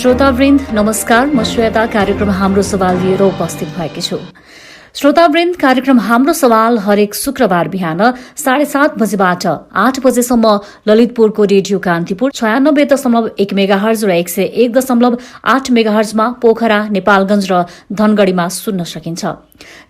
श्रोतावृन्द नमस्कार, म श्वेता कार्यक्रम हाम्रो सवाल लिएर उपस्थित भएकी छु। श्रोतावृन्द कार्यक्रम हाम्रो सवाल हरेक शुक्रबार बिहान 7:30 बजेबाट 8 बजेसम्म ललितपुरको रेडियो कान्तिपुर 96.1 मेगाहर्ज र 101.8 मेगाहर्जमा पोखरा, नेपालगंज र धनगढ़ीमा सुन्न सकिन्छ।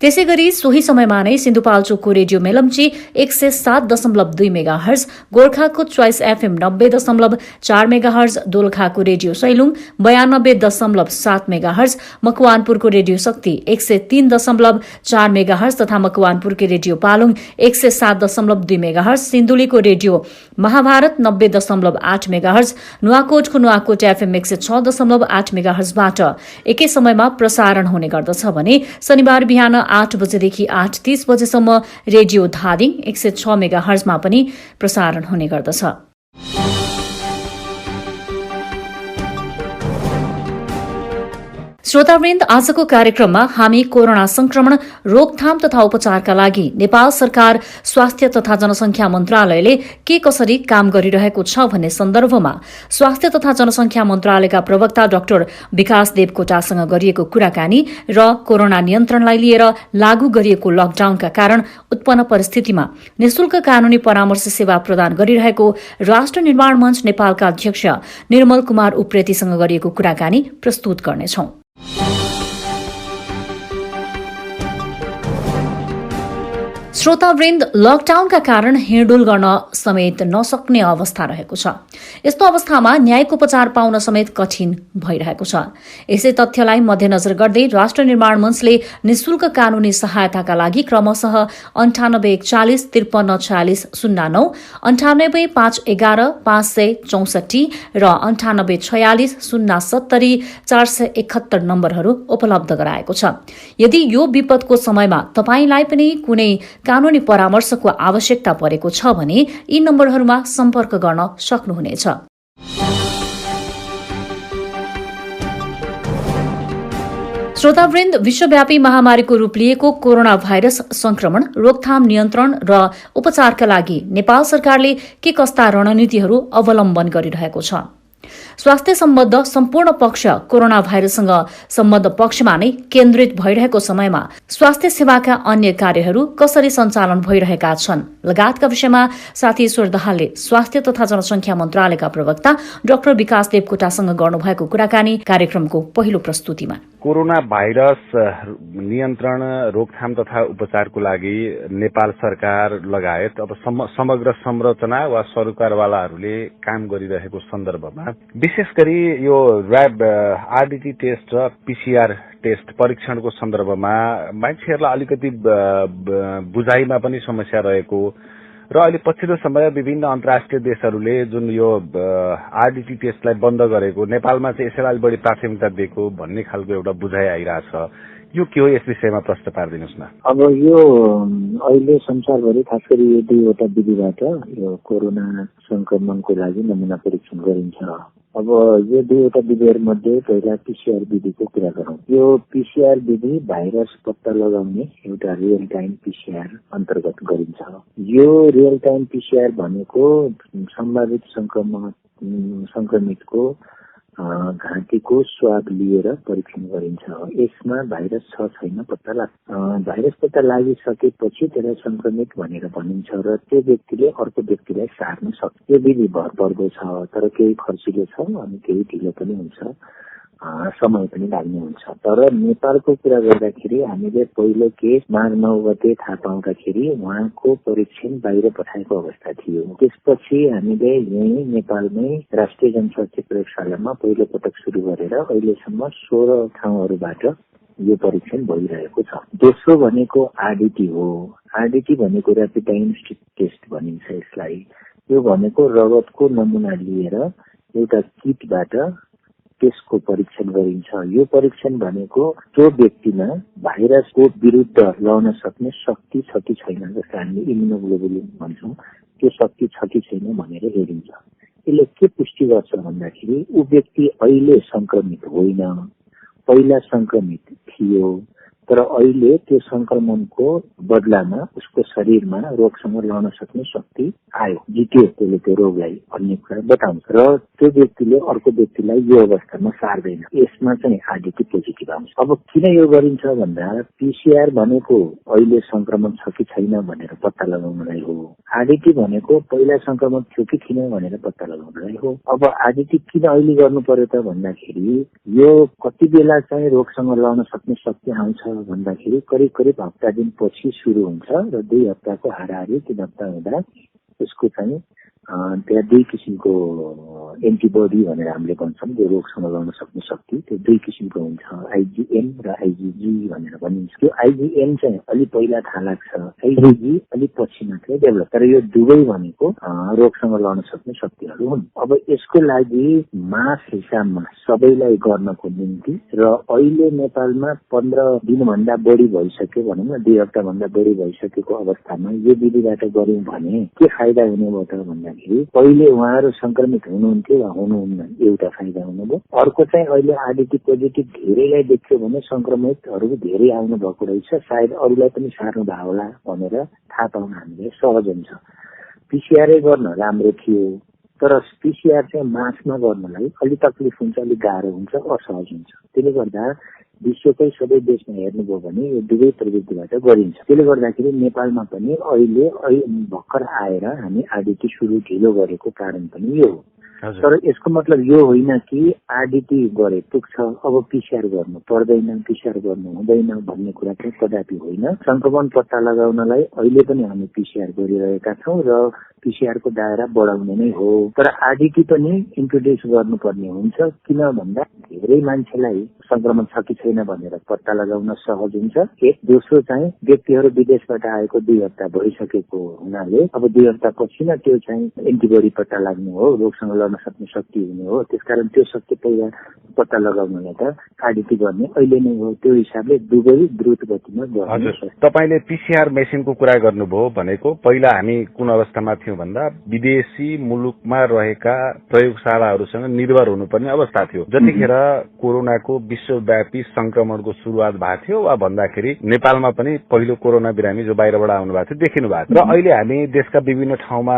त्यसैगरी सोही समयमा नै सिन्धुपाल्चोकको रेडियो मेलम्ची 107.2 मेगाहर्ज, गोर्खाको चोइस एफएम 90.4 मेगाहर्ज, दोलखाको रेडियो सैलुङ 92.7 मेगाहर्ज, मकवानपुरको रेडियो शक्ति 103.4 मेगाहर्ज तथा मकवानपुरको रेडियो पालुङ 107.2 मेगाहर्ज, सिन्धुलीको रेडियो महाभारत 90.8 मेगाहर्ज, नुवाकोटको नुवाकोट एफएम 106.8 मेगाहर्जबाट एकै समयमा प्रसारण हुने गर्दछ भने शनिबार बिहान 8 बजेदेखि 8:30 बजेसम्म रेडियो धादिङ 106 मेगाहर्जमा पनि प्रसारण हुने गर्दछ। श्रोतावृन्द, आजको कार्यक्रममा हामी कोरोना संक्रमण रोकथाम तथा उपचारका लागि नेपाल सरकार स्वास्थ्य तथा जनसंख्या मन्त्रालयले के कसरी काम गरिरहेको छ भन्ने सन्दर्भमा स्वास्थ्य तथा जनसंख्या मन्त्रालयका प्रवक्ता डाक्टर विकास देवकोटासँग गरिएको कुराकानी र कोरोना नियन्त्रणलाई लिएर लागू गरिएको लकडाउनका कारण उत्पन्न परिस्थितिमा निशुल्क कानूनी परामर्श सेवा प्रदान गरिरहेको राष्ट्र निर्माण मञ्च नेपालका अध्यक्ष निर्मल कुमार उप्रेतीसँग गरिएको कुराकानी प्रस्तुत गर्नेछौं। श्रोतावृन्द, लकडाउनका कारण हिँडडुल गर्न समेत नसक्ने अवस्था रहेको छ। यस्तो अवस्थामा न्यायिक उपचार पाउन समेत कठिन भइरहेको छ। यसै तथ्यलाई मध्यनजर गर्दै राष्ट्र निर्माण मञ्चले निशुल्क कानूनी सहायताका लागि क्रमशः 98 140 53 46 09, 98 511 564 र 98 46 070 471 नम्बरहरू उपलब्ध गराएको छ। यदि यो विपदको समयमा तपाईलाई पनि कुनै कानूनी परामर्शको आवश्यकता परेको छ भने यी नम्बरहरूमा सम्पर्क गर्न सक्नुहुनेछ। श्रोतावृन्द, विश्वव्यापी महामारीको रूप लिएको कोरोना भाइरस संक्रमण रोकथाम, नियन्त्रण र उपचारका लागि नेपाल सरकारले के कस्ता रणनीतिहरू अवलम्बन गरिरहेको छ? स्वास्थ्य सम्बद्ध सम्पूर्ण पक्ष कोरोना भाइरससँग सम्बद्ध पक्षमा नै केन्द्रित भइरहेको समयमा स्वास्थ्य सेवाका अन्य कार्यहरू कसरी सञ्चालन भइरहेका छन् लगायतका विषयमा साथी ईश्वर दाहालले स्वास्थ्य तथा जनसंख्या मन्त्रालयका प्रवक्ता डाक्टर विकास देवकोटासँग गर्नुभएको कुराकानी कार्यक्रमको पहिलो प्रस्तुतिमा। कोरोना भाइरस नियन्त्रण, रोकथाम तथा उपचारको लागि नेपाल सरकार लगायत अब समग्र संरचना वा सरकारवालाहरूले काम गरिरहेको सन्दर्भमा विशेष गरी यो र्याब आरडीटी टेस्ट र पीसीआर टेस्ट परीक्षणको सन्दर्भमा मान्छेहरूलाई अलिकति बुझाइमा पनि समस्या रहेको र अहिले पछिल्लो समय विभिन्न अन्तर्राष्ट्रिय देशहरूले जुन यो आरडीटी टेस्टलाई बन्द गरेको, नेपालमा चाहिँ यसैलाई अलि बढी प्राथमिकता दिएको भन्ने खालको एउटा बुझाइ आइरहेछ। यो के हो, यस विषयमा प्रश्न पारिदिनुहोस् न। अब यो अहिले संसारभरि खास गरी यो दुईवटा विधिबाट यो कोरोना संक्रमणको लागि नमुना परीक्षण गरिन्छ। अब यो दुईवटा विधिहरूमध्ये पहिला पीसीआर विधिको कुरा गरौँ। यो पीसीआर विधि भाइरस पत्ता लगाउने एउटा रियल टाइम पीसीआर अन्तर्गत गरिन्छ। यो रियल टाइम पीसीआर भनेको सम्भावित संक्रमितको घाँटीको स्वाब लिएर परीक्षण गरिन्छ। यसमा भाइरस छ छैन पत्ता लाग्छ। भाइरस पत्ता लागिसकेपछि त्यसलाई संक्रमित भनेर भनिन्छ र त्यो व्यक्तिले अर्को व्यक्तिलाई सार्न सक्छ। यो विधि भरपर्दो छ, तर केही खर्चिलो छ अनि केही ढिलो पनि हुन्छ, समय पनि लाग्ने हुन्छ। तर नेपालको कुरा गर्दाखेरि हामीले पहिलो केस माघ 9 गते थाहा पाउँदाखेरि उहाँको परीक्षण बाहिर पठाएको अवस्था थियो। त्यसपछि हामीले यही नेपालमै राष्ट्रिय जनस्वास्थ्य प्रयोगशालामा पहिलो पटक सुरु गरेर अहिलेसम्म 16 ठाउँहरूबाट यो परीक्षण भइरहेको छ। दोस्रो भनेको आरडीटी हो। आरडीटी भनेको र्यापिड डायग्नोस्टिक टेस्ट भनिन्छ यसलाई। यो भनेको रगतको नमुना लिएर एउटा किटबाट त्यसको परीक्षण गरिन्छ। यो परीक्षण भनेको त्यो व्यक्तिमा भाइरसको विरुद्ध लड्न सक्ने शक्ति छ कि छैन, जस्तो हामीले इम्युनोग्लोबुलिन भन्छौँ, त्यो शक्ति छ कि छैन भनेर हेरिन्छ। यसले के पुष्टि गर्छ भन्दाखेरि ऊ व्यक्ति अहिले संक्रमित होइन, पहिला संक्रमित थियो, तर अहिले त्यो संक्रमणको बदलामा उसको शरीरमा रोगसँग लड्न सक्ने शक्ति आयो, जित्यो त्यसले त्यो रोगलाई भन्ने कुरा बताउँछ र त्यो व्यक्तिले अर्को व्यक्तिलाई यो अवस्थामा सार्दैन। यसमा चाहिँ आरडीटी पोजिटिभ आउँछ। अब किन यो गरिन्छ भन्दा पीसीआर भनेको अहिले संक्रमण छ कि छैन भनेर पत्ता लगाउनलाई हो, आरडीटी भनेको पहिला संक्रमण थियो कि थिएन भनेर पत्ता लगाउनलाई हो। अब आरडीटी किन अहिले गर्नु पर्यो त भन्दाखेरि यो कति बेला चाहिँ रोगसँग लड्न सक्ने शक्ति आउँछ भन्दाखेरि करिब हप्ता दिन पछि सुरु हुन्छ र 2 हप्ताको हाराहारी 3 हप्ता हुँदा यसको चाहिँ त्यहाँ 2 किसिमको एन्टिबडी भनेर हामीले भन्छौँ। जो रोगसँग लड्न सक्ने शक्ति त्यो 2 किसिमको हुन्छ, आइजीएम र आइजीजी भनेर भनिन्छ। त्यो आइजीएम चाहिँ अलि पहिला थाहा लाग्छ, आइजीजी अलि पछि मात्रै डेभलप, तर यो दुवै भनेको रोगसँग लड्न सक्ने शक्तिहरू हुन्। अब यसको लागि मास हिसाबमा सबैलाई गर्नको निम्ति र अहिले नेपालमा 15 दिनभन्दा बढी भइसक्यो भनौँ न, 2 हप्ता भन्दा बढी भइसकेको अवस्थामा यो विधिबाट गर्यौं भने के फाइदा हुने भयो त भन्दाखेरि पहिले उहाँहरू संक्रमित हुनुहुन्थ्यो वा हुनुहुन्न, एउटा फाइदा हुनुभयो। अर्को चाहिँ अहिले आरडीटी पोजिटिभ धेरैलाई देख्यो भने संक्रमितहरू धेरै आउनु भएको रहेछ, सायद अरूलाई पनि सार्नु भयो होला भनेर थाहा पाउन हामीले सहज हुन्छ। पीसीआरै गर्न राम्रो थियो, तर पीसीआर चाहिँ मासमा गर्नलाई अलि तकलिफ हुन्छ, अलि गाह्रो हुन्छ, असहज हुन्छ। त्यसले गर्दा विश्वकै सबै देशमा हेर्नुभयो भने यो दुवै प्रविधिबाट गरिन्छ। त्यसले गर्दाखेरि नेपालमा पनि अहिले भर्खर आएर हामी आरडीटी सुरु ढिलो गरेको कारण पनि यो हो। तर यसको मतलब यो होइन कि आरडीटी गरे पुग्छ, अब पीसीआर गर्नु पर्दैन, पीसीआर गर्नु हुँदैन भन्ने कुरा चाहिँ कदापि होइन। संक्रमण पत्ता लगाउनलाई अहिले पनि हामी पीसीआर गरिरहेका छौँ र पीसीआरको दायरा बढाउने नै हो। तर आरडीटी पनि इन्ट्रोड्युस गर्नुपर्ने हुन्छ, किन भन्दा धेरै मान्छेलाई संक्रमण छ कि छैन भनेर पत्ता लगाउन सहज हुन्छ। एक दोस्रो चाहिँ व्यक्तिहरू विदेशबाट आएको 2 हप्ता भइसकेको हुनाले अब 2 हप्ता पछि न त्यो चाहिँ एन्टिबडी पत्ता लाग्ने हो, रोगसँग लड्न सक्ने शक्ति हुने हो। त्यसकारण त्यो शक्ति पहिला पत्ता लगाउनलाई त आरडीटी गर्ने अहिले नै हो। त्यो हिसाबले दुवै द्रुत गतिमा गर्नु सक्छ। तपाईले पीसीआर मेसिनको कुरा गर्नुभयो भनेको पहिला हामी कुन अवस्थामा थियौं भन्दा विदेशी मुलुकमा रहेका प्रयोगशालाहरूसँग निर्भर हुनुपर्ने अवस्था थियो। जतिखेर कोरोनाको विश्वव्यापी संक्रमणको सुरुवात भएको थियो वा भन्दाखेरि नेपालमा पनि पहिलो कोरोना बिरामी जो बाहिरबाट आउनु भएको थियो देखिनु भएको थियो र अहिले हामी देशका विभिन्न ठाउँमा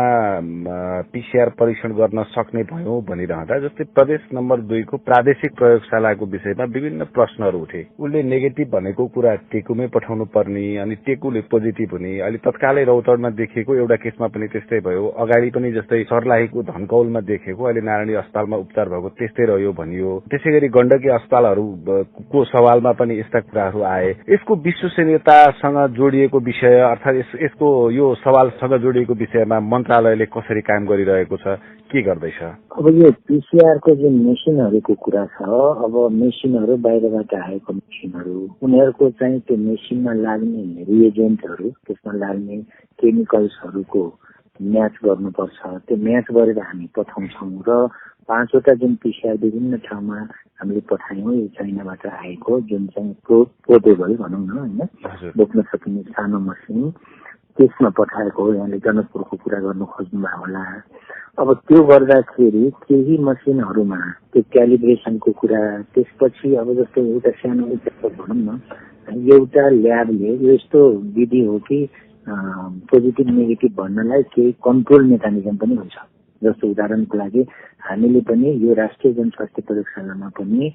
पीसीआर परीक्षण गर्न सक्ने भयौं भनिरहँदा जस्तै प्रदेश नम्बर 2 को प्रादेशिक प्रयोगशालाको विषयमा विभिन्न प्रश्नहरू उठे। उसले नेगेटिभ भनेको कुरा टेकुमै पठाउनु पर्ने, अनि टेकुले पोजिटिभ हुने, अहिले तत्कालै रौतडमा देखिएको एउटा केसमा पनि त्यस्तै भयो, अगाडि पनि जस्तै सर्लाहीको धनकौलमा देखेको अहिले नारायणी अस्पतालमा उपचार भएको त्यस्तै रह्यो भनियो। त्यसैगरी गण्डकी अस्पतालहरूको सवालमा पनि यस्ता कुराहरू आए। यसको विश्वसनीयतासँग जोडिएको विषय अर्थात यसको यो सवालसँग जोडिएको विषयमा मन्त्रालयले कसरी काम गरिरहेको छ, के गर्दैछ? अब यो पीसीआर को जुन मेसिनहरूको कुरा छ, अब मेसिनहरू बाहिरबाट आएको मेसिनहरू, उनीहरूको चाहिँ त्यो मेसिनमा लाग्ने रिएजेन्टहरू, त्यसमा लाग्ने केमिकल्सहरूको म्याच गर्नुपर्छ। त्यो म्याच गरेर हामी पठाउँछौँ र 5वटा जुन पीसीआर विभिन्न ठाउँमा हामीले पठायौँ, यो चाइनाबाट आएको जुन चाहिँ पोर्टेबल भनौँ न होइन, बोक्न सकिने सानो मसिन, त्यसमा पठाएको हो। यहाँले जनकपुरको कुरा गर्नु खोज्नुभयो होला। अब त्यो गर्दाखेरि केही मसिनहरूमा त्यो क्यालिब्रेसनको कुरा, त्यसपछि अब जस्तो एउटा सानो उदाहरण भनौँ न, एउटा ल्याबले यस्तो विधि हो कि पोजिटिभ नेगेटिभ भन्नलाई केही कन्ट्रोल मेकानिजम पनि हुन्छ। जस्तो उदाहरणको लागि हामीले पनि यो राष्ट्रिय जनस्वास्थ्य प्रयोगशालामा पनि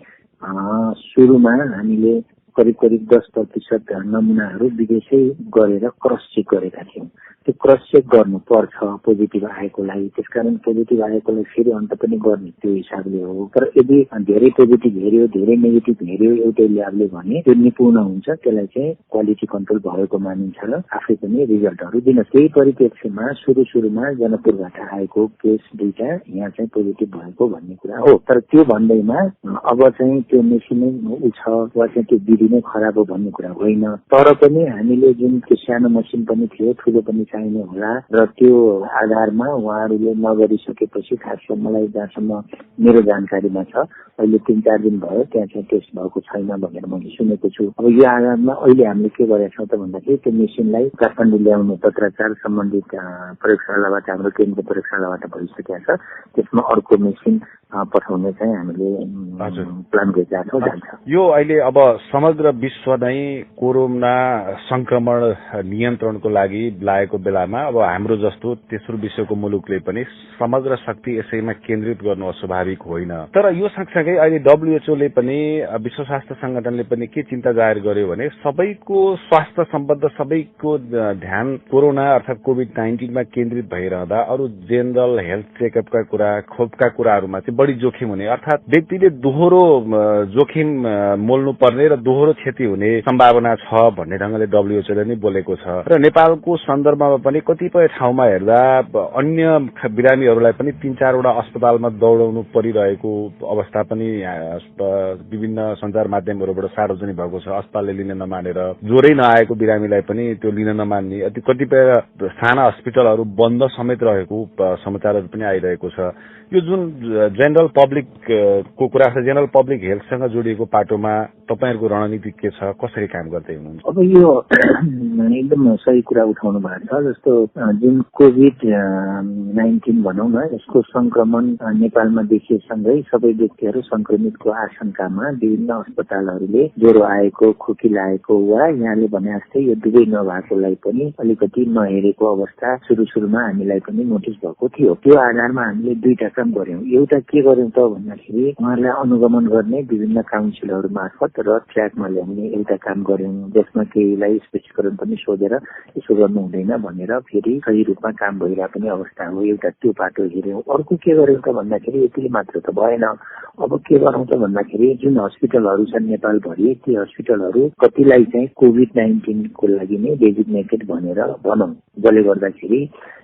सुरुमा हामीले करिब 10% नमुनाहरू विदेशै गरेर क्रस चेक गरेका थियौँ। त्यो क्रस चेक गर्नु पर्छ पोजिटिभ आएकोलाई, त्यसकारण पोजिटिभ आएकोलाई फेरि अन्त पनि गर्ने त्यो हिसाबले हो। तर यदि धेरै पोजिटिभ हेऱ्यो, धेरै नेगेटिभ हेऱ्यो एउटै ल्याबले भने त्यो निपुण हुन्छ, त्यसलाई चाहिँ क्वालिटी कन्ट्रोल भएको मानिन्छ र आफै पनि रिजल्टहरू दिन। त्यही परिप्रेक्ष्यमा सुरुमा जनकपुरबाट आएको केस 2टा यहाँ चाहिँ पोजिटिभ भएको भन्ने कुरा हो। तर त्यो भन्दैमा अब चाहिँ त्यो मेसिनै छ वा चाहिँ त्यो विधि नै खराब हो भन्ने कुरा होइन। तर पनि हामीले जुन त्यो सानो मसिन पनि थियो, ठुलो पनि चाहिने होला र त्यो आधारमा उहाँहरूले नगरिसकेपछि, खासमा मलाई जहाँसम्म मेरो जानकारीमा छ अहिले 3-4 दिन भयो त्यहाँ चाहिँ टेस्ट भएको छैन भनेर मैले सुनेको छु। अब यो आधारमा अहिले हामीले के गरेका छौँ त भन्दाखेरि त्यो मेसिनलाई काठमाडौँ ल्याउनु पत्राचार सम्बन्धित प्रयोगशालाबाट, हाम्रो केन्द्रीय प्रयोगशालाबाट भइसकेको छ। त्यसमा अर्को मेसिन पठाउने चाहिँ हामीले प्लान गरिरहेका छौँ। जान्छ यो अहिले अब समग्र विश्व नै कोरोना संक्रमण नियन्त्रणको लागि लागेको बेलामा अब हाम्रो जस्तो तेस्रो विश्वको मुलुकले पनि समग्र शक्ति यसैमा केन्द्रित गर्नु अस्वाभाविक होइन। तर यो सँगसँगै अहिले WHO ले पनि विश्व स्वास्थ्य संगठनले पनि के चिन्ता जाहेर गर्यो भने सबैको स्वास्थ्य सम्बद्ध सबैको ध्यान कोरोना अर्थात COVID-19 मा केन्द्रित भइरहँदा अरू जेनरल हेल्थ चेकअपका कुरा खोपका कुराहरूमा चाहिँ बढी जोखिम हुने अर्थात व्यक्तिले दोहोरो जोखिम मोल्नु पर्ने र दोहोरो क्षति हुने सम्भावना छ भन्ने ढंगले WHO ले नै बोलेको छ। र नेपालको सन्दर्भमा पनि कतिपय ठाउँमा हेर्दा अन्य बिरामीहरूलाई पनि 3-4 वटा अस्पतालमा दौडाउनु परिरहेको अवस्था पनि विभिन्न सञ्चार माध्यमहरूबाट सार्वजनिक भएको छ। अस्पतालले लिन नमानेर ज्वरै नआएको बिरामीलाई पनि त्यो लिन नमान्ने कतिपय साना अस्पतालहरू बन्द समेत रहेको समाचारहरू पनि आइरहेको छ। यो जुन जेनरल पब्लिक को कुरा छ, जेनरल पब्लिक हेल्थसँग जोडिएको पाटोमा तपाईहरुको रणनीति के छ, कसरी काम गर्दै हुनुहुन्छ? अब यो एकदम सही कुरा उठाउनु भएको छ। जस्तो जुन COVID-19 भनौँ न, यसको संक्रमण नेपालमा देखिएसँगै सबै व्यक्तिहरू संक्रमितको आशंकामा विभिन्न अस्पतालहरूले ज्वरो आएको, खोकी लागेको वा यहाँले भने जस्तै यो दुवै नभएकोलाई पनि अलिकति नहेरेको अवस्था सुरुमा हामीलाई पनि नोटिस भएको थियो। त्यो आधारमा हामीले दुईटा काम गर्यौं। एउटा के गर्यौं त भन्दाखेरि उहाँहरूलाई अनुगमन गर्ने विभिन्न काउन्सिलहरू मार्फत र ट्र्याकमा ल्याउने एउटा काम गर्यौं, जसमा केहीलाई स्पष्टीकरण पनि सोधेर यसो गर्नु हुँदैन भनेर फेरि सही रूपमा काम भइरहेको पनि अवस्था हो। एउटा त्यो पाटो हेर्यौं। अर्को के गर्यौं त भन्दाखेरि यतिले मात्र त भएन। अब के गरौँ त भन्दाखेरि जुन हस्पिटलहरू छन् नेपालभरि, ती हस्पिटलहरू कतिलाई चाहिँ COVID-19 को लागि नै डेजिग्नेटेड भनेर भनौं, जसले गर्दाखेरि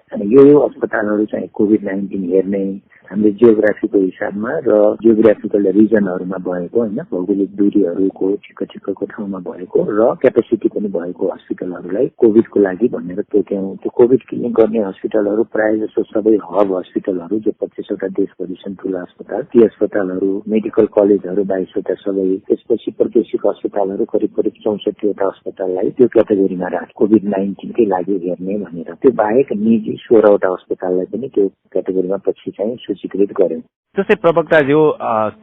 यो अस्पतालहरू चाहिँ COVID-19 हेर्ने हामीले जियोग्राफीको हिसाबमा र जियोग्राफिकल रिजनहरूमा भएको हैन, भौगोलिक दूरीहरूको ठिक्क ठाउँमा भएको र क्यापेसिटी पनि भएको हस्पिटलहरूलाई कोभिडको लागि भनेर तोक्यौं। त्यो कोभिड क्लिनिक गर्ने हस्पिटलहरू प्राय जसो सबै हब हस्पिटलहरू जो 25 वटा देशभरि छन् ठूला अस्पताल, ती अस्पतालहरू, मेडिकल कलेजहरू 22 वटा सबै, त्यसपछि प्रादेशिक अस्पतालहरू करिब 64 वटा अस्पताललाई त्यो क्याटेगोरीमा राख COVID-19 कै लागि हेर्ने भनेर। त्यो बाहेक निजी 16 वटा अस्पताललाई पनि त्यो क्याटेगोरीमा पछि चाहिँ सूचीकृत गर्यौं। जस्तै प्रवक्ताज्यू,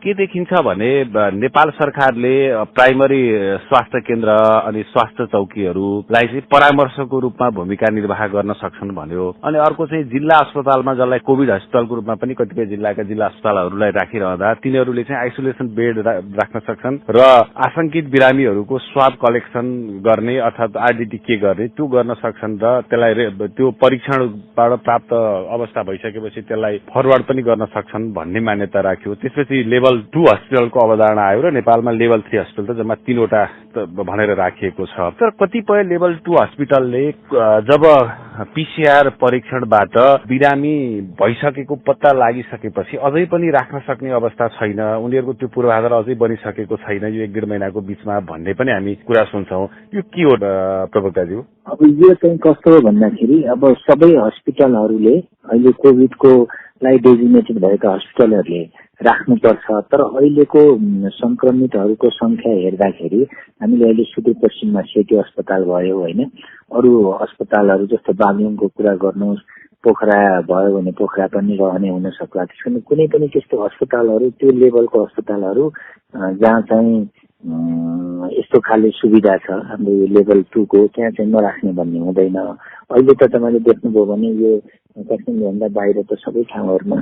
के देखिन्छ भने नेपाल सरकारले प्राइमरी स्वास्थ्य केन्द्र अनि स्वास्थ्य चौकीहरूलाई चाहिँ परामर्शको रूपमा भूमिका निर्वाह गर्न सक्छन् भन्यो। अनि अर्को चाहिँ जिल्ला अस्पतालमा जसलाई कोभिड हस्पिटलको रूपमा पनि कतिपय जिल्लाका जिल्ला अस्पतालहरूलाई राखिरहँदा तिनीहरूले चाहिँ आइसोलेसन बेड राख्न सक्छन् र आशंकित बिरामीहरूको स्वाब कलेक्सन गर्ने अर्थात RDT के गर्ने त्यो गर्न सक्छन् र त्यसलाई त्यो परीक्षणबाट प्राप्त अवस्था भइसकेपछि त्यसलाई फरवर्ड पनि गर्न सक्छन् भन्ने मान्यता राख्यो। त्यसपछि लेभल 2 हस्पिटलको अवधारणा आयो र नेपालमा लेभल 3 हस्पिटल त जम्मा 3 वटा भनेर राखिएको छ। तर कतिपय लेभल 2 हस्पिटलले जब PCR परीक्षणबाट बिरामी भइसकेको पत्ता लागिसकेपछि अझै पनि राख्न सक्ने अवस्था छैन, उनीहरूको त्यो पूर्वाधार अझै बनिसकेको छैन, यो 1-1.5 महिनाको बीचमा भन्ने पनि हामी कुरा सुन्छौं। यो के हो प्रवक्ताज्यू? अब यो चाहिँ कस्तो हो भन्दाखेरि अब सबै हस्पिटलहरूले अहिले कोभिडको लाई डेजिग्नेटेड भएका हस्पिटलहरूले राख्नुपर्छ। तर अहिलेको संक्रमितहरूको संख्या हेर्दाखेरि हामीले अहिले सुदूरपश्चिममा सेती अस्पताल भयो हैन, अरू अस्पतालहरू जस्तो बागलुङको कुरा गर्नुहोस्, पोखरा भयो भने पोखरा पनि रहने हुन सक्ला। त्यसैले कुनै पनि त्यस्तो अस्पतालहरू, त्यो लेभलको अस्पतालहरू जहाँ चाहिँ यस्तो खाले सुविधा छ हाम्रो लेभल 2 को, त्यहाँ चाहिँ नराख्ने भन्ने हुँदैन। अहिले त तपाईले देख्नुभयो भने यो काठमाडौँभन्दा बाहिर त सबै ठाउँहरूमा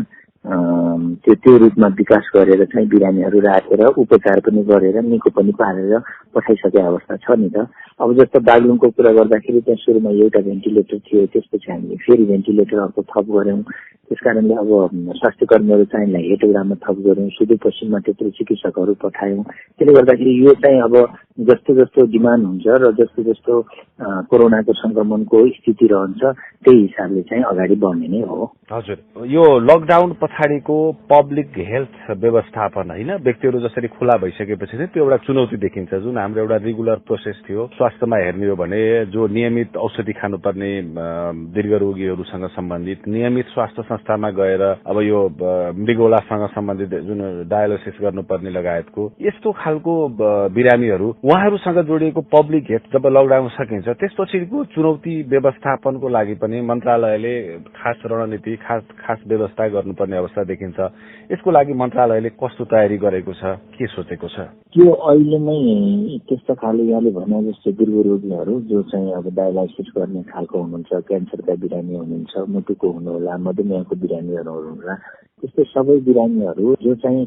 त्यो रूपमा विकास गरेर चाहिँ बिरामीहरू राखेर उपचार पनि गरेर निको पनि पारेर पठाइसकेको अवस्था छ नि त। अब जस्तो बागलुङको कुरा गर्दाखेरि त्यहाँ सुरुमा एउटा भेन्टिलेटर थियो, त्यसपछि हामीले फेरि भेन्टिलेटर अर्को थप गर्यौं। त्यसकारणले अब स्वास्थ्य कर्मीहरू चाहिँ हेटौडामा थप गर्यौं, सुदूरपश्चिममा त्यत्रो चिकित्सकहरू पठायौं। त्यसले गर्दाखेरि यो चाहिँ अब जस्तो जस्तो डिमान्ड हुन्छ र जस्तो जस्तो कोरोनाको संक्रमणको स्थिति रहन्छ त्यही हिसाबले चाहिँ अगाडि बढ्ने नै हो। हजुर, यो लकडाउन पछाडिको पब्लिक हेल्थ व्यवस्थापन हैन, व्यक्तिहरू जसरी खुला भइसकेपछि चाहिँ त्यो एउटा चुनौती देखिन्छ। जुन हाम्रो एउटा रेगुलर प्रोसेस थियो स्वास्थ्यमा हेर्ने हो भने, जो नियमित औषधि खानुपर्ने दीर्घ रोगीहरूसँग सम्बन्धित नियमित स्वास्थ्य संस्था अवस्थामा गएर अब यो मृगौलासँग सम्बन्धित जुन डायलिसिस गर्नुपर्ने लगायतको यस्तो खालको बिरामीहरू उहाँहरूसँग जोडिएको पब्लिक हेल्थ जब लकडाउन सकिन्छ त्यसपछिको चुनौती व्यवस्थापनको लागि पनि मन्त्रालयले खास रणनीति खास व्यवस्था गर्नुपर्ने अवस्था देखिन्छ। यसको लागि मन्त्रालयले कस्तो तयारी गरेको छ, के सोचेको छ? त्यो अहिले नै त्यस्तो खाले यहाँले भने जस्तो दुर्ग रोगीहरू जो चाहिँ अब डायलाइसिस गर्ने खालको हुनुहुन्छ, क्यान्सरका बिरामी हुनुहुन्छ, मुटुको हुनुहोला, मधुमेहको बिरामीहरू हुनुहोला, त्यस्तै सबै बिरामीहरू जो चाहिँ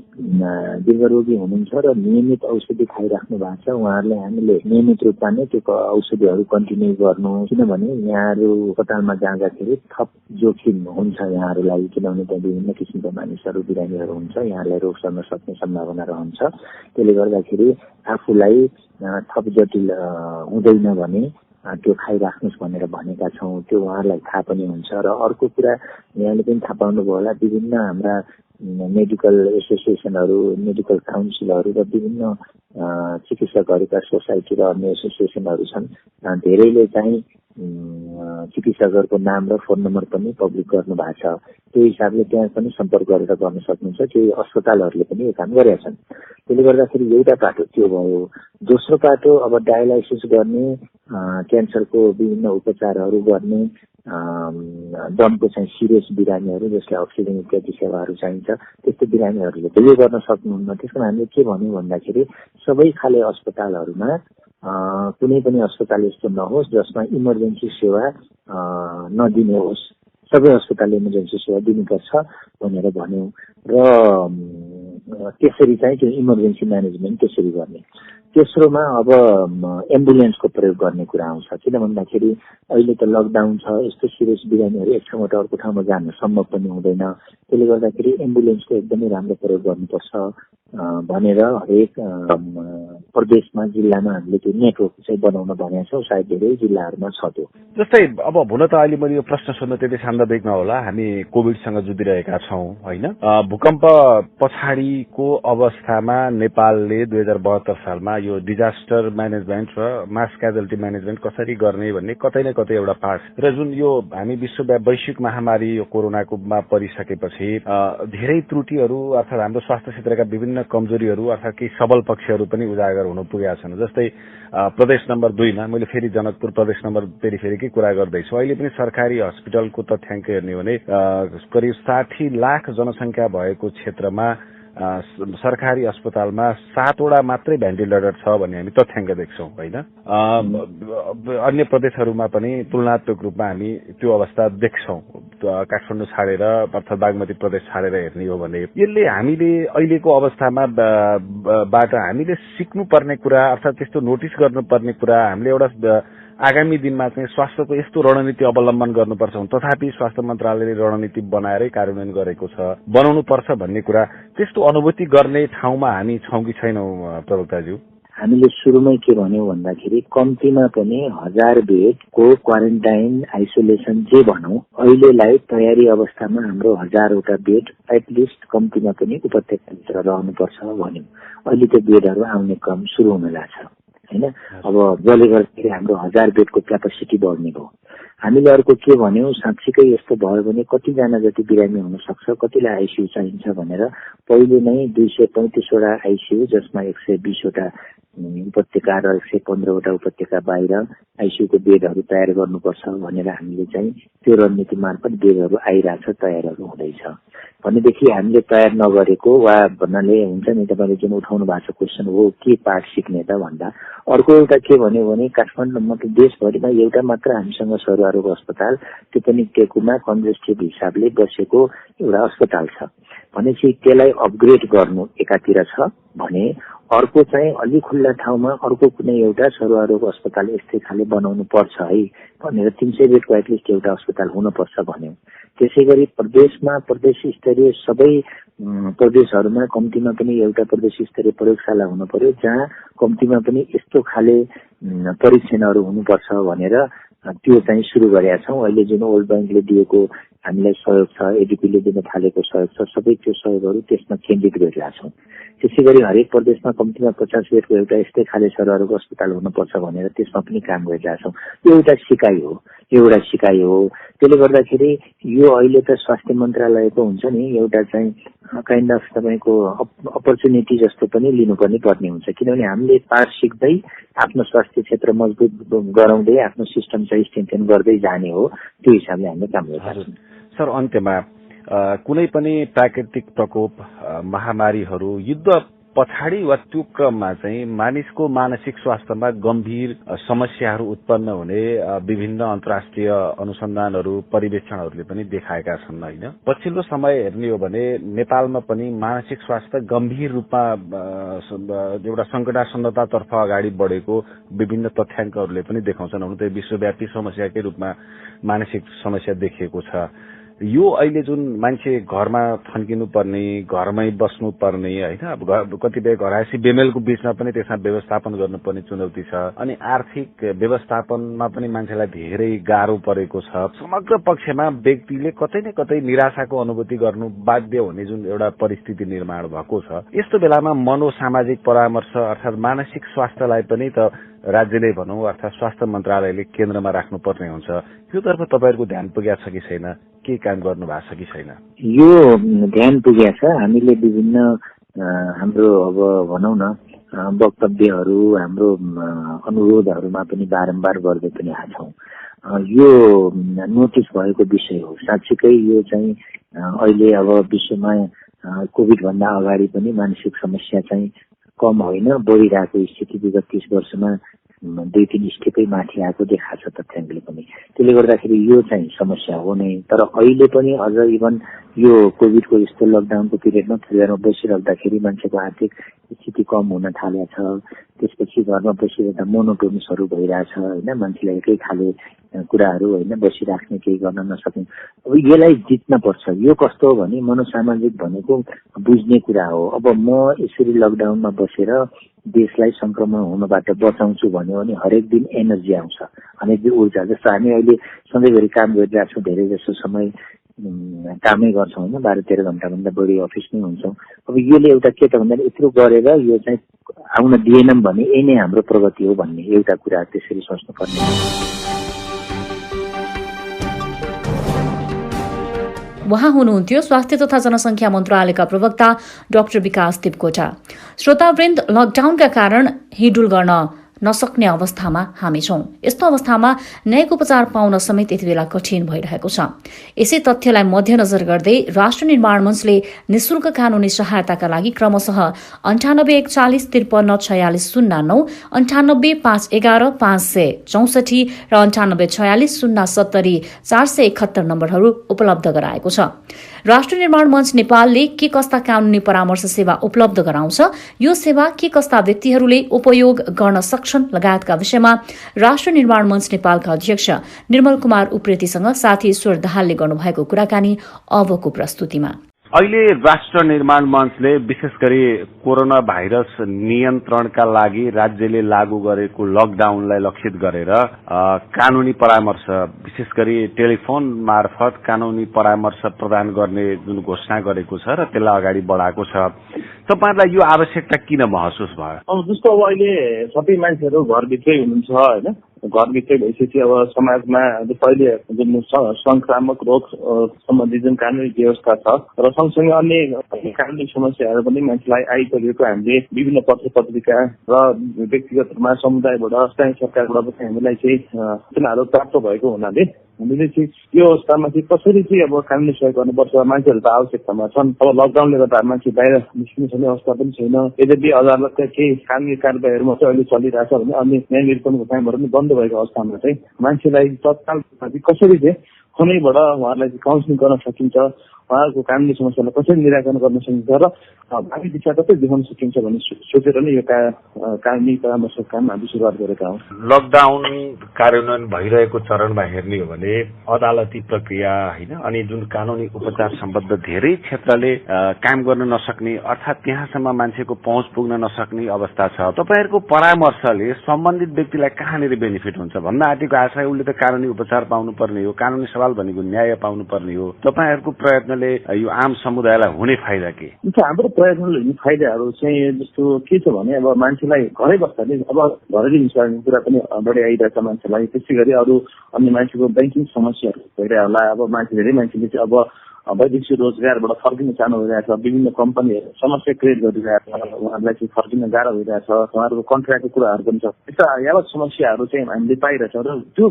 दीर्घरोगी हुनुहुन्छ र नियमित औषधि खाइराख्नु भएको छ उहाँहरूले हामीले नियमित रूपमा नै त्यो औषधिहरू कन्टिन्यू गर्नु, किनभने यहाँहरू अस्पतालमा जाँदाखेरि थप जोखिम हुन्छ यहाँहरूलाई, किनभने त्यहाँ विभिन्न किसिमका मानिसहरू बिरामीहरू हुन्छ, यहाँलाई रोग सर्न सक्ने सम्भावना रहन्छ। त्यसले गर्दाखेरि आफूलाई थप जटिल हुँदैन भने त्यो खाइराख्नुहोस् भनेर भनेका छौँ, त्यो उहाँहरूलाई थाहा पनि हुन्छ। र अर्को कुरा यहाँले पनि थाहा पाउनुभयो होला, विभिन्न हाम्रा मेडिकल एसोसिएसनहरू, मेडिकल काउन्सिलहरू र विभिन्न चिकित्सकहरूका सोसाइटी र अन्य एसोसिएसनहरू छन्। धेरैले चाहिँ चिकित्सकहरूको नाम र फोन नम्बर पनि पब्लिक गर्नु भएको छ। त्यो हिसाबले त्यहाँ पनि सम्पर्क गरेर गर्न सक्नुहुन्छ। केही अस्पतालहरूले पनि यो काम गरेका छन्। त्यसले गर्दाखेरि एउटा पाटो त्यो भयो। दोस्रो पाटो अब डायलाइसिस गर्ने, क्यान्सरको विभिन्न उपचारहरू गर्ने, दमको चाहिँ सिरियस बिरामीहरू जसलाई अक्सिजन इत्यादि सेवाहरू चाहिन्छ त्यस्तो बिरामीहरूले त यो गर्न सक्नुहुन्न। त्यसमा हामीले के भन्यौँ भन्दाखेरि सबै खाले अस्पतालहरूमा कुनै पनि अस्पताल यस्तो नहोस् जसमा इमर्जेन्सी सेवा नदिने होस्, सबै अस्पतालले इमर्जेन्सी सेवा दिनुपर्छ भनेर भन्यौँ। र त्यसरी चाहिँ त्यो इमर्जेन्सी म्यानेजमेन्ट त्यसरी गर्ने। तेस्रोमा अब एम्बुलेन्सको प्रयोग गर्ने कुरा आउँछ, किन भन्दाखेरि अहिले त लकडाउन छ, यस्तो सिरियस बिरामीहरू एक ठाउँबाट अर्को ठाउँमा जानु सम्भव पनि हुँदैन। त्यसले गर्दाखेरि एम्बुलेन्सको एकदमै राम्रो प्रयोग गर्नुपर्छ भनेर हरेक प्रदेशमा, जिल्लामा हामीले त्यो नेटवर्क चाहिँ बनाउन भनेका छौँ। सायद धेरै जिल्लाहरूमा छ त्यो। जस्तै अब हुन त अहिले मैले यो प्रश्न सोध्न त्यति सान्दर्भिक नहोला, हामी कोभिडसँग जुधिरहेका छौँ होइन। भूकम्प पछाडिको अवस्थामा नेपालले 2072 सालमा यो डिजास्टर म्यानेजमेन्ट र मास क्याजुअलिटी म्यानेजमेन्ट कसरी गर्ने भन्ने कतै न कतै एउटा पाठ र जुन यो हामी वैश्विक महामारी यो कोरोनाकोमा परिसकेपछि धेरै त्रुटिहरू अर्थात् हाम्रो स्वास्थ्य क्षेत्रका विभिन्न कमजोरीहरू अर्थात् केही सबल पक्षहरू पनि उजागर हुन पुगेका छन्। जस्तै प्रदेश नम्बर 2 मा मैले फेरि जनकपुर प्रदेश नम्बर फेरिकै कुरा गर्दैछु। अहिले पनि सरकारी हस्पिटलको तथ्याङ्क हेर्ने भने करिब 60 लाख जनसङ्ख्या भएको क्षेत्रमा सरकारी अस्पतालमा 7 वटा मात्रै भेन्टिलेटर छ भन्ने हामी तथ्याङ्क देख्छौँ होइन। अन्य प्रदेशहरूमा पनि तुलनात्मक रूपमा हामी त्यो अवस्था देख्छौँ। काठमाडौँ छाडेर अर्थात् बागमती प्रदेश छाडेर हेर्ने हो भने यसले हामीले अहिलेको अवस्थामा बाट हामीले सिक्नुपर्ने कुरा अर्थात् त्यस्तो नोटिस गर्नुपर्ने कुरा हामीले एउटा आगामी दिनमा चाहिँ स्वास्थ्यको यस्तो रणनीति अवलम्बन गर्नुपर्छ। तथापि स्वास्थ्य मन्त्रालयले रणनीति बनाएरै कार्यान्वयन गरेको छ, बनाउनु पर्छ भन्ने कुरा त्यस्तो अनुभूति गर्ने ठाउँमा हामी छौँ कि छैनौँ प्रवक्ताज्यू? हामीले सुरुमै के भन्यौँ भन्दाखेरि कम्तीमा पनि 1000 बेडको क्वारेन्टाइन आइसोलेसन जे भनौँ अहिलेलाई तयारी अवस्थामा हाम्रो 1000वटा बेड एटलिस्ट कम्तीमा पनि उपत्यकाभित्र रहनुपर्छ भन्यौँ। अहिले त्यो बेडहरू आउने क्रम सुरु हुन लाग्छ होइन। अब जसले गर्दाखेरि हाम्रो 1000 बेडको क्यापासिटी बढ्ने भयो। हामीले अर्को के भन्यौँ, साँच्चीकै यस्तो भयो भने कतिजना जति बिरामी हुन सक्छ, कतिलाई आइसियु चाहिन्छ भनेर पहिले नै 235 वटा आइसियु जसमा 120 वटा उपत्यका र 115 वटा उपत्यका बाहिर आइसियुको बेडहरू तयार गर्नुपर्छ भनेर हामीले चाहिँ त्यो रणनीति मार्फत बेडहरू आइरहेछ, तयारहरू हुँदैछ। भनेदेखि हामीले तयार नगरेको वा भन्नाले हुन्छ नि तपाईँले जुन उठाउनु भएको क्वेसन हो के पाठ सिक्ने त भन्दा अर्को एउटा के भन्यो भने काठमाडौँमा त देशभरिमा एउटा मात्र हामीसँग सरुवारोग अस्पताल, त्यो पनि टेकुमा कन्जेस्टेड हिसाबले बसेको एउटा अस्पताल छ भनेपछि त्यसलाई अपग्रेड गर्नु एकातिर छ भने अर्को चाहिँ अलि खुल्ला ठाउँमा अर्को कुनै एउटा सरुवारोग अस्पताल यस्तै खाले बनाउनु पर्छ है भनेर 300 बेडको एटलिस्ट एउटा अस्पताल हुनुपर्छ भन्यौँ। त्यसै गरी प्रदेशमा प्रदेश स्तरीय सबै प्रदेशहरूमा कम्तीमा पनि एउटा प्रदेश स्तरीय प्रयोगशाला हुनु पर्यो जहाँ कम्तीमा पनि यस्तो खाले परीक्षणहरू हुनुपर्छ भनेर त्यो चाहिँ सुरु गरेका छौँ। अहिले जुन वर्ल्ड ब्याङ्कले दिएको हामीलाई सहयोग छ, एडिपीले दिन थालेको सहयोग छ, सबै त्यो सहयोगहरू त्यसमा केन्द्रित गरिरहेका छौँ। त्यसै गरी हरेक प्रदेशमा कम्तीमा 50 बेडको एउटा यस्तै खाले सरुवारोग अस्पताल हुनुपर्छ भनेर त्यसमा पनि काम गरिरहेका छौँ। यो एउटा सिकाइ हो। एउटा सिकाइ हो। त्यसले गर्दाखेरि यो अहिले त स्वास्थ्य मन्त्रालयको हुन्छ नि एउटा चाहिँ काइन्ड अफ तपाईँको अपर्च्युनिटी जस्तो पनि लिनुपर्ने पर्ने हुन्छ, किनभने हामीले पाठ सिक्दै आफ्नो स्वास्थ्य क्षेत्र मजबुत गराउँदै आफ्नो सिस्टम चाहिँ स्ट्रेन्थेन गर्दै जाने हो। त्यो हिसाबले हामीले काम गर्छौँ। सर, अन्त्यमा कुनै पनि प्राकृतिक प्रकोप, महामारीहरू, युद्ध पछाडि वा त्यो क्रममा चाहिँ मानिसको मानसिक स्वास्थ्यमा गम्भीर समस्याहरू उत्पन्न हुने विभिन्न अन्तर्राष्ट्रिय अनुसन्धानहरू, पर्यवेक्षणहरूले पनि देखाएका छन् होइन। पछिल्लो समय हेर्ने हो भने नेपालमा पनि मानसिक स्वास्थ्य गम्भीर रूपमा एउटा सङ्कटासन्नतातर्फ अगाडि बढेको विभिन्न तथ्याङ्कहरूले पनि देखाउँछन्। हुन त विश्वव्यापी समस्याकै रूपमा मानसिक समस्या देखिएको छ। यो अहिले जुन मान्छे घरमा थन्किनु पर्ने, घरमै बस्नु पर्ने होइन, अब कतिपय घरायसी बेमेलको बीचमा पनि त्यसमा व्यवस्थापन गर्नुपर्ने चुनौती छ, अनि आर्थिक व्यवस्थापनमा पनि मान्छेलाई धेरै गाह्रो परेको छ। समग्र पक्षमा व्यक्तिले कतै न कतै निराशाको अनुभूति गर्नु बाध्य हुने जुन एउटा परिस्थिति निर्माण भएको छ, यस्तो बेलामा मनोसामाजिक परामर्श अर्थात् मानसिक स्वास्थ्यलाई पनि त राज्यले भनौँ अर्थात् स्वास्थ्य मन्त्रालयले केन्द्रमा राख्नुपर्ने हुन्छ। योतर्फ तपाईँहरूको ध्यान पुगेको छ कि छैन? के काम गर्नु भएको छ कि छैन? यो ध्यान पुगेको छ। हामीले विभिन्न हाम्रो अब भनौँ न वक्तव्यहरू, हाम्रो अनुरोधहरूमा पनि बारम्बार गर्दै पनि आछौँ। यो नोटिस भएको विषय हो। साँच्चीकै यो चाहिँ अहिले अब विश्वमा कोभिड भन्दा अगाडि पनि मानसिक समस्या चाहिँ कम होइन, बढिरहेको स्थिति विगत 30 वर्षमा 2-3 स्टेपै माथि आएको देखाएको छ तथ्याङ्कले पनि। त्यसले गर्दाखेरि यो चाहिँ समस्या हो नै। तर अहिले पनि अझ इभन यो कोभिडको यस्तो लकडाउनको पिरियडमा परिवारमा बसिराख्दाखेरि मान्छेको आर्थिक स्थिति कम हुन थालेको छ। त्यसपछि घरमा बसिरहँदा मोनोटोनिसहरू भइरहेछ होइन, मान्छेलाई एकै खाले कुराहरू होइन बसिराख्ने, केही गर्न नसक्ने। अब यसलाई जित्न पर्छ। यो कस्तो हो भने मनोसामाजिक भनेको बुझ्ने कुरा हो। अब म यसरी लकडाउनमा बसेर देशलाई संक्रमण हुनबाट बचाउँछु भन्यो भने हरेक दिन एनर्जी आउँछ, हरेक दिन ऊर्जा। जस्तो हामी अहिले सधैँभरि काम गरिरहेको छौँ, धेरै जसो समय कामै गर्छौँ होइन, 12-13 घण्टाभन्दा बढी अफिसमै हुन्छौँ। अब यसले एउटा के त भन्दा यत्रो गरेर यो चाहिँ आउन दिएनौँ भने यही नै हाम्रो प्रगति हो भन्ने एउटा कुरा त्यसरी सोच्नुपर्ने। उहाँ हुनुहुन्थ्यो स्वास्थ्य तथा जनसङ्ख्या मन्त्रालयका प्रवक्ता डाक्टर विकास देवकोटा। श्रोतावृन्द, लकडाउनका कारण हिँडुल गर्न नसक्ने अवस्थामा हामी छौं। यस्तो अवस्थामा न्यायिक उपचार पाउन समेत यति बेला कठिन भइरहेको छ। यसै तथ्यलाई मध्यनजर गर्दै राष्ट्र निर्माण मञ्चले निशुल्क कानूनी सहायताका लागि क्रमशः 98 140 53 46 09, 98 511 564 र 98 46 070 471 नम्बरहरू उपलब्ध गराएको छ। राष्ट्र निर्माण मञ्च नेपालले के कस्ता कानूनी परामर्श सेवा उपलब्ध गराउँछ, यो सेवा के कस्ता व्यक्तिहरूले उपयोग गर्न सक्छन् लगायतका विषयमा राष्ट्र निर्माण मञ्च नेपालका अध्यक्ष निर्मल कुमार उप्रेतीसँग साथी ईश्वर दाहालले गर्नुभएको कुराकानी अबको प्रस्तुतिमा। अहिले राष्ट्र निर्माण मञ्चले विशेष गरी कोरोना भाइरस नियन्त्रणका लागि राज्यले लागू गरेको लकडाउनलाई लक्षित गरेर कानूनी परामर्श, विशेष गरी टेलिफोन मार्फत कानूनी परामर्श प्रदान गर्ने जुन घोषणा गरेको छ र त्यसलाई अगाडि बढाएको छ, तपाईहरुलाई यो आवश्यकता किन महसुस भयो? अब जस्तो अब अहिले सबै मान्छेहरू घरभित्रै हुनुहुन्छ होइन, घरभित्रै भइसकेपछि अब समाजमा पहिले जुन संक्रामक रोग सम्बन्धी जुन कानुनी व्यवस्था छ र सँगसँगै अन्य कानुनी समस्याहरू पनि मान्छेलाई आइपरेको हामीले विभिन्न पत्र पत्रिका र व्यक्तिगत रूपमा समुदायबाट स्थानीय सरकारबाट पनि हामीलाई चाहिँ सूचनाहरू प्राप्त भएको हुनाले हामीले चाहिँ यो अवस्थामा चाहिँ कसरी चाहिँ अब कानुनी सहयोग गर्नुपर्छ। मान्छेहरू त आवश्यकतामा छन्। अब लकडाउनले गर्दा मान्छे बाहिर निस्किनु सक्ने अवस्था पनि छैन। यद्यपि अदालतका केही कानुनी कार्यवाहीहरूमा चाहिँ अहिले चलिरहेछ भने अन्य न्याय निर्माणको कामहरू पनि बन्द भएको अवस्थामा चाहिँ मान्छेलाई तत्काल कसरी चाहिँ कुनैबाट उहाँहरूलाई काउन्सिलिङ गर्न सकिन्छ, उहाँहरूको कानुनी समस्यालाई कसरी निराकरण गर्न सकिन्छ र भावी दिशा कसरी देखाउन सकिन्छ भन्ने सोचेर नै यो कानुनी परामर्श काम हामी सुरुवात गरेका हौँ। लकडाउन कार्यान्वयन भइरहेको चरणमा हेर्ने हो भने अदालती प्रक्रिया होइन, अनि जुन कानुनी उपचार सम्बद्ध धेरै क्षेत्रले काम गर्न नसक्ने अर्थात् त्यहाँसम्म मान्छेको पहुँच पुग्न नसक्ने अवस्था छ। तपाईहरुको परामर्शले सम्बन्धित व्यक्तिलाई कहाँनिर बेनिफिट हुन्छ भन्न आँटेको आशा, उसले त कानुनी उपचार पाउनुपर्ने हो, कानुनी सवाल भनेको न्याय पाउनुपर्ने हो। तपाईहरुको प्रयत्न प्रयत्नले यो आम समुदायलाई हुने फाइदा के? हाम्रो प्रयत्नले हुने फाइदाहरू चाहिँ जस्तो के छ भने अब मान्छेलाई घरै बस्दा नि अब घरेलु हिंसाको कुरा पनि बढी आइरहेछ मान्छेलाई। त्यसै गरी अरू अन्य मान्छेको ब्याङ्किङ समस्याहरू भइरहेको होला। अब धेरै मान्छेले चाहिँ अब वैदेशिक रोजगारबाट फर्किन चाहनु भइरहेछ। विभिन्न कम्पनीहरू समस्या क्रिएट गरिरहेछ, उहाँहरूलाई चाहिँ फर्किन गाह्रो भइरहेछ। उहाँहरूको कन्ट्र्याक्टको कुराहरू पनि छ। यस्ता यावत समस्याहरू चाहिँ हामीले पाइरहेछौँ र त्यो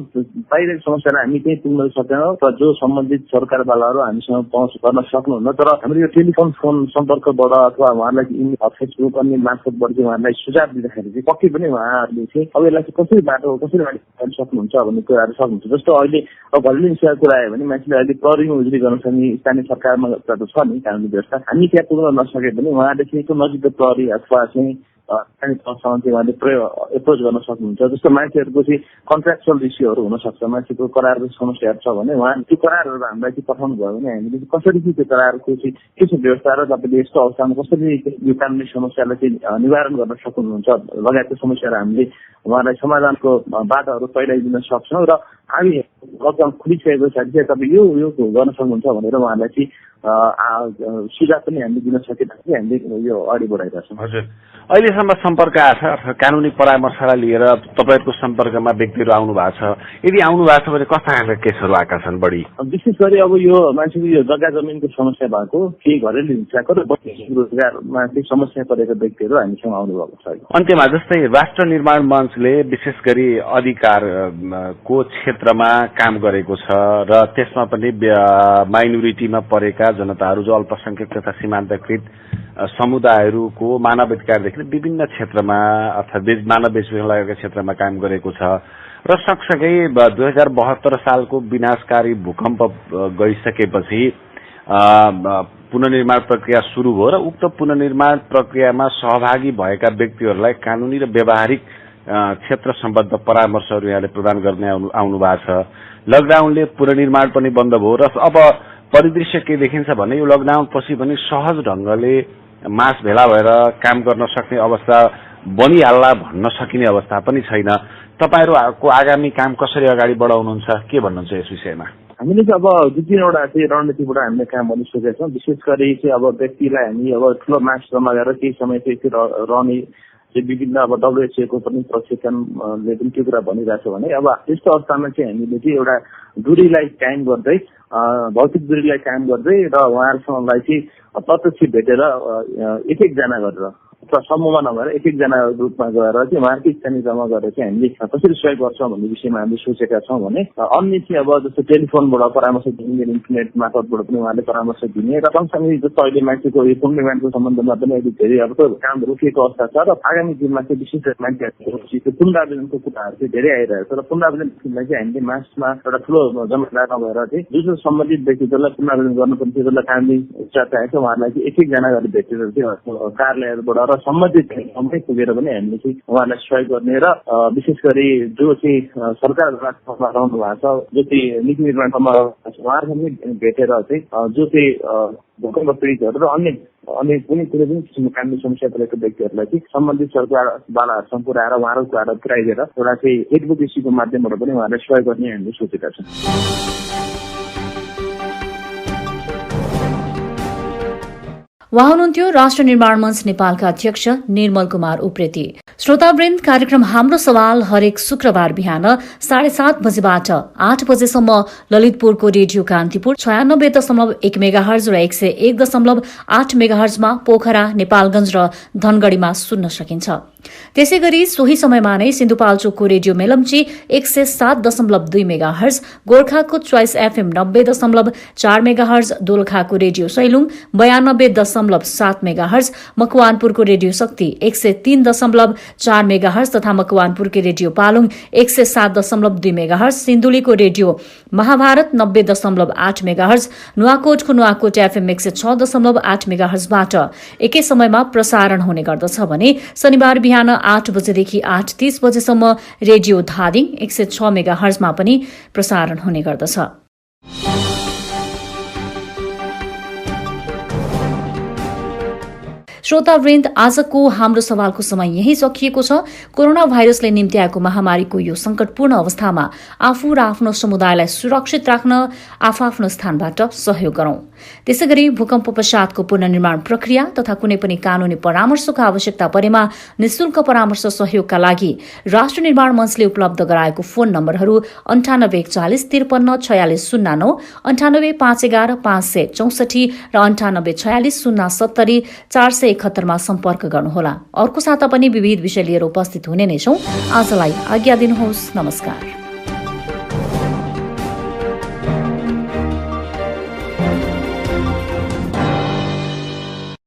पाइरहेको समस्यालाई हामी त्यही पुग्न सक्दैनौँ र जो सम्बन्धित सरकारवालाहरू हामीसँग पहुँच गर्न सक्नुहुन्न। तर हाम्रो यो टेलिफोन फोन सम्पर्कबाट अथवा उहाँहरूलाई फेसबुक अन्य मार्फतबाट चाहिँ उहाँहरूलाई सुझाव दिँदाखेरि चाहिँ पक्कै पनि उहाँहरूले चाहिँ अब यसलाई चाहिँ कसरी बाटो कसरी गर्न सक्नुहुन्छ भन्ने कुराहरू सक्नुहुन्छ। जस्तो अहिले अब घरेलु हिंसाको कुरा आयो भने मान्छेले अहिले प्रहरीमा उजुरी गर्न सक्ने स्थानीय सरकारमा त छ नि कानुनी व्यवस्था। हामी त्यहाँ पुग्न नसके पनि उहाँले चाहिँ त्यो नजिकको प्रहरी अथवा चाहिँ स्थानीय तहसँग चाहिँ उहाँले एप्रोच गर्न सक्नुहुन्छ। जस्तो मान्छेहरूको चाहिँ कन्ट्र्याक्चुअल इस्युहरू हुनसक्छ, मान्छेको करारको समस्याहरू छ भने उहाँले त्यो करारहरू हामीलाई चाहिँ पठाउनु भयो भने हामीले कसरी चाहिँ त्यो करारको चाहिँ के छ व्यवस्था र तपाईँले यस्तो अवस्थामा कसरी यो कानुनी समस्यालाई चाहिँ निवारण गर्न सक्नुहुन्छ लगायतको समस्याहरू हामीले उहाँलाई समाधानको बाटोहरू पहिलाइदिन सक्छौँ। र हामी लकडाउन खुलिसकेको छ चाहिँ तपाईँ यो गर्न सक्नुहुन्छ भनेर उहाँलाई चाहिँ सुझाव पनि हामीले दिन सकेपछि हामीले यो अगाडि बढाइरहेको छौँ। हजुर, अहिलेसम्म सम्पर्क आएको छ कानुनी परामर्शलाई लिएर तपाईँहरूको सम्पर्कमा व्यक्तिहरू आउनु भएको छ? यदि आउनु भएको छ भने कस्ता खालका केसहरू आएका छन् बढी? विशेष गरी अब यो मान्छेको यो जग्गा जमिनको समस्या भएको, केही घरेलु हिंसाको र वैदेशिक रोजगारमा चाहिँ समस्या परेका व्यक्तिहरू हामीसँग आउनुभएको छ। अन्त्यमा जस्तै राष्ट्र निर्माण मञ्चले विशेष गरी अधिकारको क्षेत्रमा काम गरेको छ र त्यसमा पनि माइनोरिटीमा परेका जनताहरू जो अल्पसंख्यक तथा सीमान्तकृत समुदायहरूको मानवाधिकारदेखि विभिन्न क्षेत्रमा अर्थात् मानव बेचबिखनका क्षेत्रमा काम गरेको छ र सँगसँगै 2072 सालको विनाशकारी भूकम्प गइसकेपछि पुनर्निर्माण प्रक्रिया सुरु भयो र उक्त पुनर्निर्माण प्रक्रियामा सहभागी भएका व्यक्तिहरूलाई कानुनी र व्यावहारिक क्षेत्र सम्बद्ध परामर्शहरू यहाँले प्रदान गर्ने आउनु भएको छ। लकडाउनले पुनर्निर्माण पनि बन्द भयो र अब परिदृश्य के देखिन्छ भने यो लकडाउन पछि पनि सहज ढंगले मास भेला भएर काम गर्न सक्ने अवस्था बनिहाल्ला भन्न सकिने अवस्था पनि छैन। तपाईहरुको आगामी काम कसरी अगाडि बढाउनुहुन्छ, के भन्नुहुन्छ यस विषयमा? हामीले चाहिँ अब दुई तीनवटा चाहिँ रणनीतिबाट हामीले काम गरिसकेका छौँ। विशेष गरी चाहिँ अब व्यक्तिलाई हामी अब ठुलो मास जम्मा गरेर केही समय चाहिँ रहने विभिन्न अब WHO को पनि प्रशिक्षणले पनि त्यो कुरा भनिरहेको छ भने अब त्यस्तो अवस्थामा चाहिँ हामीले चाहिँ एउटा दूरीलाई कायम गर्दै भौतिक दूरीलाई कायम गर्दै र उहाँहरूसँगलाई चाहिँ प्रत्यक्ष भेटेर एक एकजना गरेर अथवा समूहमा नभएर एक एकजना रूपमा गएर चाहिँ उहाँहरूकै स्थानीय जम्मा गरेर चाहिँ हामीले कसरी सहयोग गर्छौँ भन्ने विषयमा हामीले सोचेका छौँ भने अन्य चाहिँ अब जस्तो टेलिफोनबाट परामर्श दिने, इन्टरनेट मार्फतबाट पनि उहाँले परामर्श दिने र सँगसँगै जस्तो अहिले मान्छेको यो पुनर्निर्माणको सम्बन्धमा पनि अहिले धेरै अब काम रोकिएको अवस्था छ र आगामी दिनमा चाहिँ विशेष मान्छेहरूको पुनरावेदनको कुराहरू चाहिँ धेरै आइरहेको छ र पुनरावेदनलाई चाहिँ हामीले मासमा एउटा ठुलो जमादार नभएर चाहिँ जो सम्बन्धित व्यक्ति जसलाई पुनरावेदन गर्नुपर्ने थियो जसलाई कानुनी उपचार चाहिन्छ उहाँहरूलाई चाहिँ एक एकजना गरेर भेटेर चाहिँ कार्यालयहरूबाट र सम्बन्धित ठाउँमै पुगेर पनि हामीले चाहिँ उहाँहरूलाई सहयोग गर्ने र विशेष गरी जो चाहिँ सरकारबाट रहनु भएको छ, जो चाहिँ नीति निर्माणमा उहाँहरूसँग भेटेर चाहिँ जो चाहिँ भूकम्प पीडितहरू र अन्य कुनै पनि किसिमको कानुनी समस्या परेको व्यक्तिहरूलाई चाहिँ सम्बन्धित सरकारवालाहरूसँग पुऱ्याएर उहाँहरूको कुराहरू पुऱ्याइदिएर एउटा चाहिँ एडभोकेसीको माध्यमबाट पनि उहाँहरूलाई सहयोग गर्ने हामीले सोचेका छौँ। उहाँ हुनुहुन्थ्यो राष्ट्र निर्माण मञ्च नेपालका अध्यक्ष निर्मल कुमार उप्रेती। श्रोतावृन्द, कार्यक्रम हाम्रो सवाल हरेक शुक्रबार बिहान 7:30 बजेबाट 8 बजेसम्म ललितपुरको रेडियो कान्तिपुर 96.1 मेगाहर्ज र 101.8 मेगाहर्जमा पोखरा, नेपालगंज र धनगढ़ीमा सुन्न सकिन्छ। त्यसै गरी सोही समयमा नै सिन्धुपाल्चोकको रेडियो मेलम्ची 107.2 मेगाहर्ज, गोर्खाको चोइस एफएम 90.4 मेगाहर्ज, दोलखाको रेडियो सैलुङ 92.7 मेगाहर्ज, मकवानपुरको रेडियो शक्ति 103.4 मेगाहर्ज तथा मकवानपुरको रेडियो पालुङ 107.2 मेगाहर्ज, सिन्धुलीको रेडियो महाभारत 90.8 मेगाहर्ज, नुवाकोटको नुवाकोट एफएम 106.8 मेगाहर्जबाट एकै समयमा प्रसारण हुने गर्दछ भने शनिबार बिहान 8 बजेदेखि 8:30 बजेसम्म रेडियो धादिङ 106 मेगाहर्जमा पनि प्रसारण हुने गर्दछ। श्रोतावृन्द, आजको हाम्रो सवालको समय यही सकिएको छ। कोरोना भाइरसले निम्ति आएको महामारीको यो संकटपूर्ण अवस्थामा आफू र आफ्नो समुदायलाई सुरक्षित राख्न आफ्नो स्थानबाट सहयोग गरौं। त्यसैगरी भूकम्प पश्चातको पुनर्निर्माण प्रक्रिया तथा कुनै पनि कानूनी परामर्शको आवश्यकता परेमा निशुल्क परामर्श सहयोगका लागि राष्ट्र निर्माण मञ्चले उपलब्ध गराएको फोन नम्बरहरू 9841534609, 98511564 र 9846070471 मा सम्पर्क गर्नुहोला। अर्को साता पनि विविध विषय लिएर उपस्थित हुने नै छौं। आजलाई आज्ञा दिनुहोस्। नमस्कार।